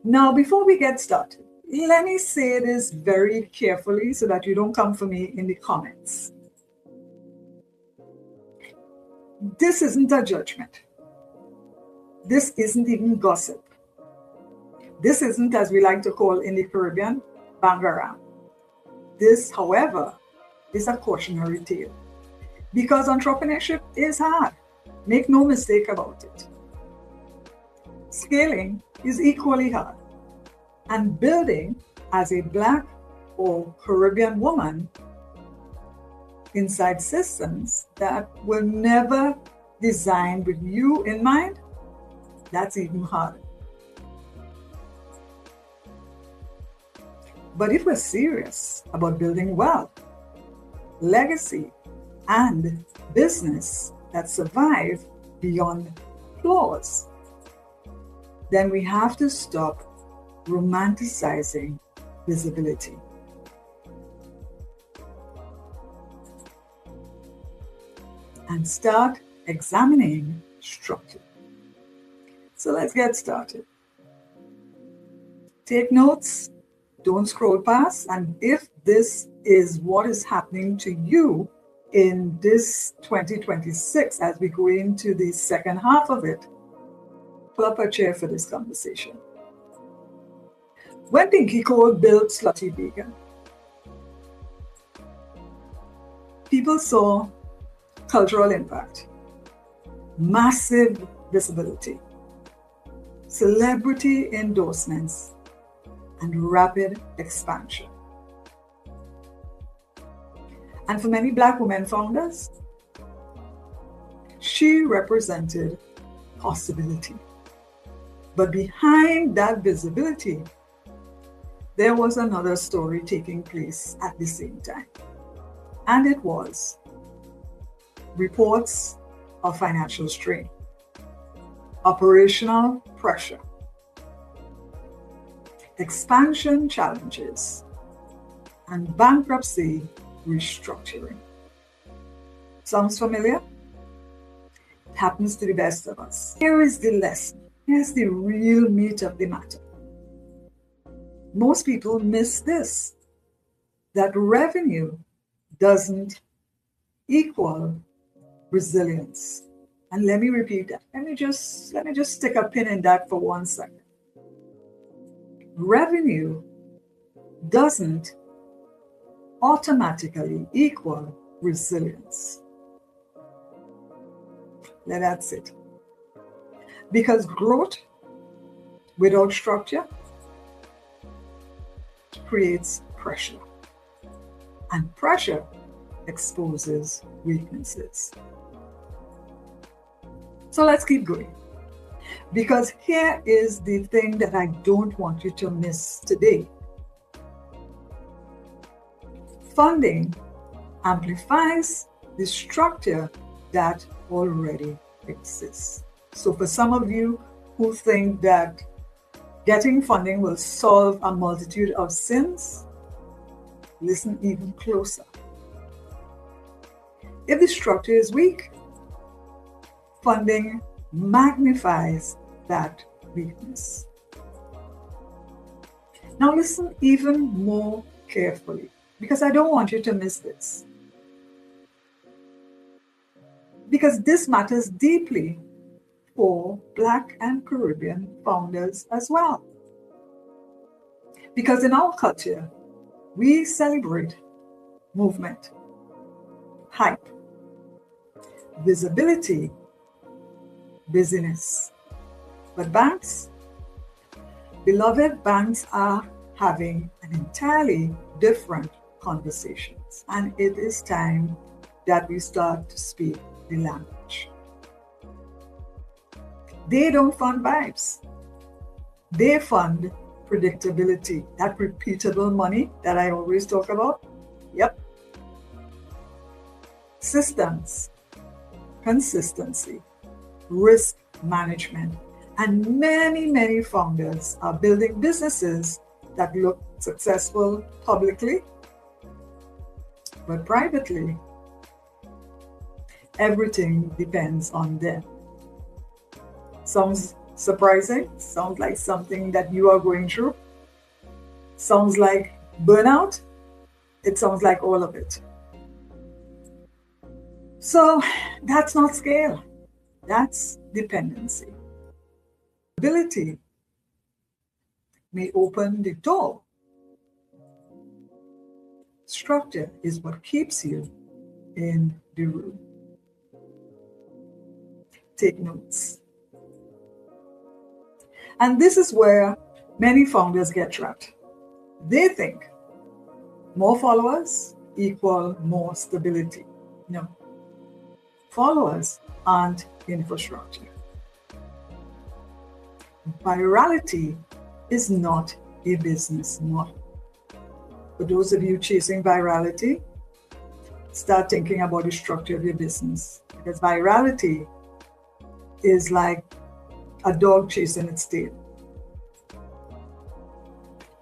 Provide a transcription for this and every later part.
Now, before we get started, let me say this very carefully so that you don't come for me in the comments. This isn't a judgment. This isn't even gossip. This isn't, as we like to call in the Caribbean, bangarang. This, however, is a cautionary tale. Because entrepreneurship is hard. Make no mistake about it. Scaling is equally hard. And building as a Black or Caribbean woman inside systems that were never designed with you in mind, that's even harder. But if we're serious about building wealth, legacy, and business that survive beyond flaws, then we have to stop romanticizing visibility. And start examining structure. So let's get started. Take notes, don't scroll past, and if this is what is happening to you in this 2026 as we go into the second half of it, pull up a chair for this conversation. When Pinky Cole built Slutty Vegan, people saw cultural impact, massive visibility, celebrity endorsements, and rapid expansion. And for many Black women founders, she represented possibility. But behind that visibility, there was another story taking place at the same time. And it was reports of financial strain, operational pressure, expansion challenges, and bankruptcy restructuring. Sounds familiar? It happens to the best of us. Here is the lesson. Here's the real meat of the matter. Most people miss this, that revenue doesn't equal resilience. And let me repeat that. Let me just stick a pin in that for 1 second. Revenue doesn't automatically equal resilience. Let that sit. Because growth without structure creates pressure. And pressure exposes weaknesses. So let's keep going. Because here is the thing that I don't want you to miss today. Funding amplifies the structure that already exists. So for some of you who think that getting funding will solve a multitude of sins, listen even closer. If the structure is weak, funding magnifies that weakness. Now listen even more carefully, because I don't want you to miss this. Because this matters deeply for Black and Caribbean founders as well. Because in our culture, we celebrate movement, hype, visibility, busyness. But banks, beloved, banks are having an entirely different conversations. And it is time that we start to speak the language. They don't fund vibes. They fund predictability, that repeatable money that I always talk about. Yep. Systems, consistency, risk management, and many, many founders are building businesses that look successful publicly, but privately, everything depends on them. Sounds surprising? Sounds like something that you are going through? Sounds like burnout? It sounds like all of it. So that's not scale. That's dependency. Ability may open the door. Structure is what keeps you in the room. Take notes. And this is where many founders get trapped. They think more followers equal more stability. No. Followers aren't infrastructure. Virality is not a business model. For those of you chasing virality, start thinking about the structure of your business, because virality is like a dog chasing its tail.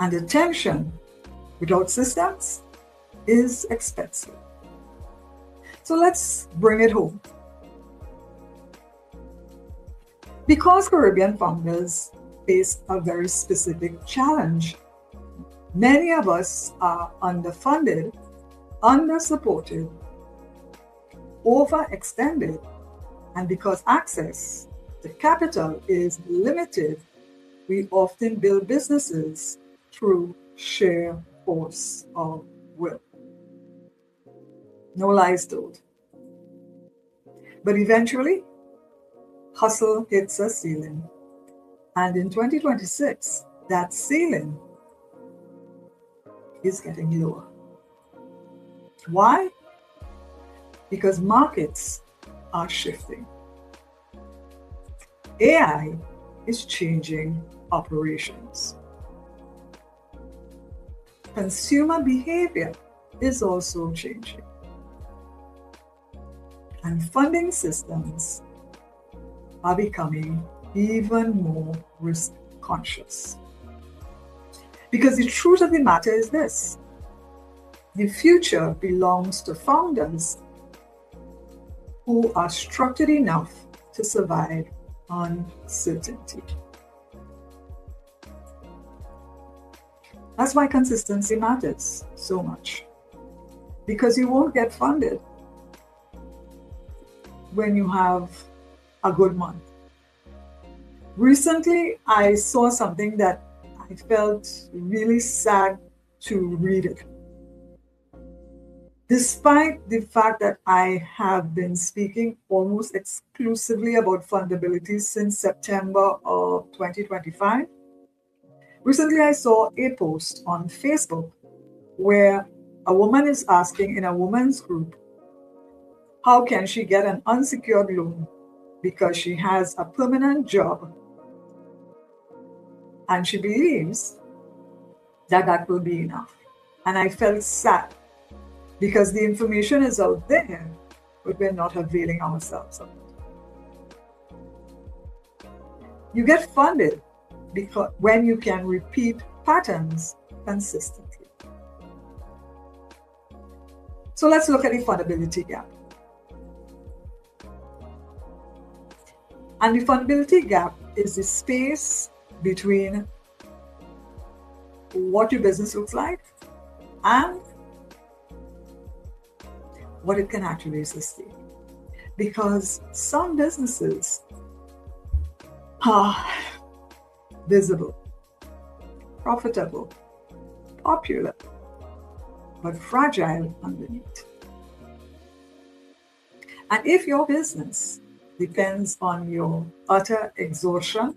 And attention without systems is expensive. So let's bring it home. Because Caribbean founders face a very specific challenge, many of us are underfunded, undersupported, overextended, and because access to capital is limited, we often build businesses through sheer force of will. No lies told. But eventually, hustle hits a ceiling. And in 2026, that ceiling is getting lower. Why? Because markets are shifting. AI is changing operations. Consumer behavior is also changing. And funding systems are becoming even more risk conscious. Because the truth of the matter is this: the future belongs to founders who are structured enough to survive uncertainty. That's why consistency matters so much. Because you won't get funded when you have a good month. Recently, I saw something that I felt really sad to read it. Despite the fact that I have been speaking almost exclusively about fundability since September of 2025, recently I saw a post on Facebook where a woman is asking in a woman's group, how can she get an unsecured loan because she has a permanent job and she believes that that will be enough. And I felt sad because the information is out there, but we're not availing ourselves of it. You get funded because when you can repeat patterns consistently. So let's look at the fundability gap. And the fundability gap is the space between what your business looks like and what it can actually sustain. Because some businesses are visible, profitable, popular, but fragile underneath. And if your business depends on your utter exhaustion,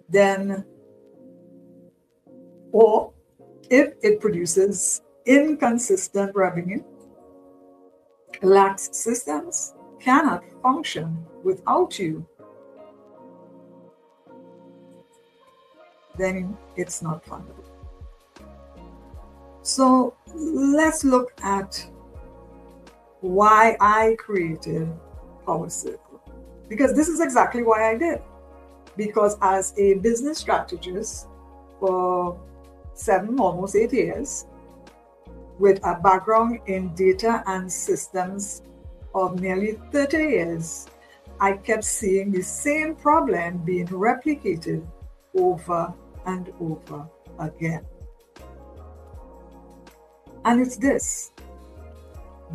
then, or if it produces inconsistent revenue, lacks systems, cannot function without you, then it's not fundable. So let's look at why I created Power Circle. Because this is exactly why I did. Because as a business strategist for 7, almost 8 years, with a background in data and systems of nearly 30 years, I kept seeing the same problem being replicated over and over again. And it's this,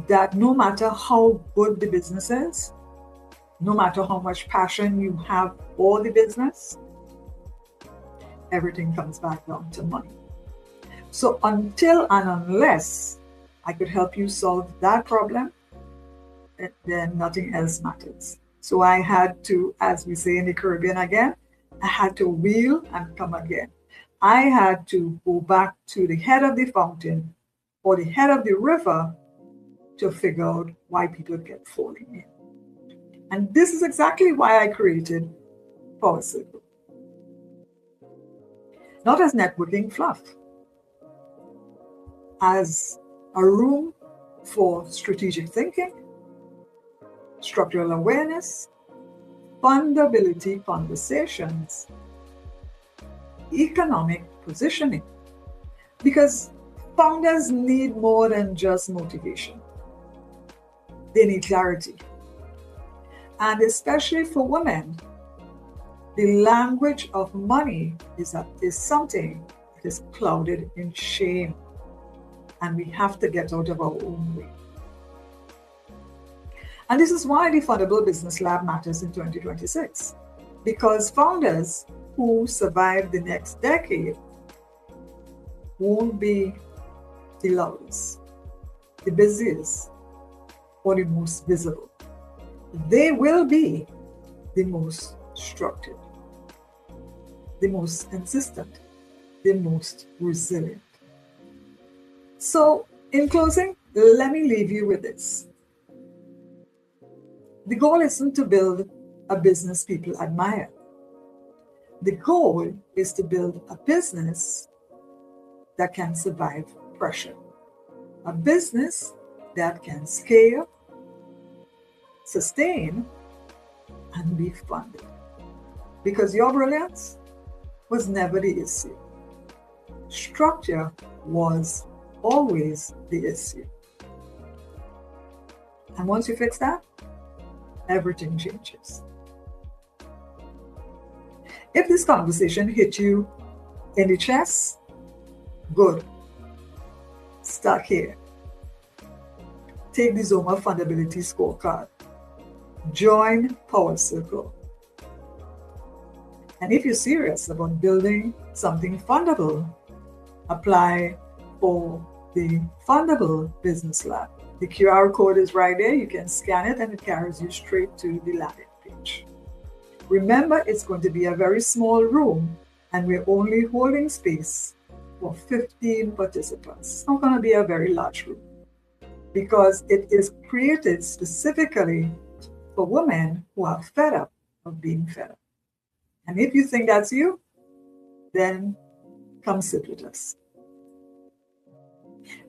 that no matter how good the business is, no matter how much passion you have for the business, everything comes back down to money. So until and unless I could help you solve that problem, then nothing else matters. So I had to, as we say in the Caribbean again, I had to wheel and come again. I had to go back to the head of the fountain or the head of the river to figure out why people kept falling in. And this is exactly why I created Power Circle. Not as networking fluff, as a room for strategic thinking, structural awareness, fundability conversations, economic positioning. Because founders need more than just motivation. They need clarity. And especially for women, the language of money is something that is clouded in shame. And we have to get out of our own way. And this is why the Fundable Business Lab matters in 2026. Because founders who survive the next decade won't be the loudest, the busiest, or the most visible. They will be the most structured, the most consistent, the most resilient. So, in closing, let me leave you with this. The goal isn't to build a business people admire. The goal is to build a business that can survive pressure. A business that can scale, sustain, and be funded. Because your brilliance was never the issue. Structure was always the issue. And once you fix that, everything changes. If this conversation hit you in the chest, good. Start here. Take the Zoma Fundability Scorecard. Join Power Circle. And if you're serious about building something fundable, apply for the Fundable Business Lab. The QR code is right there. You can scan it and it carries you straight to the landing page. Remember, it's going to be a very small room and we're only holding space for 15 participants. It's not going to be a very large room because it is created specifically for women who are fed up of being fed up. And if you think that's you, then come sit with us.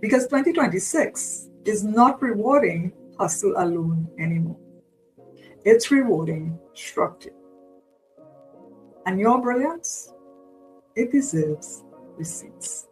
Because 2026 is not rewarding hustle alone anymore. It's rewarding structure. And your brilliance, it deserves receipts.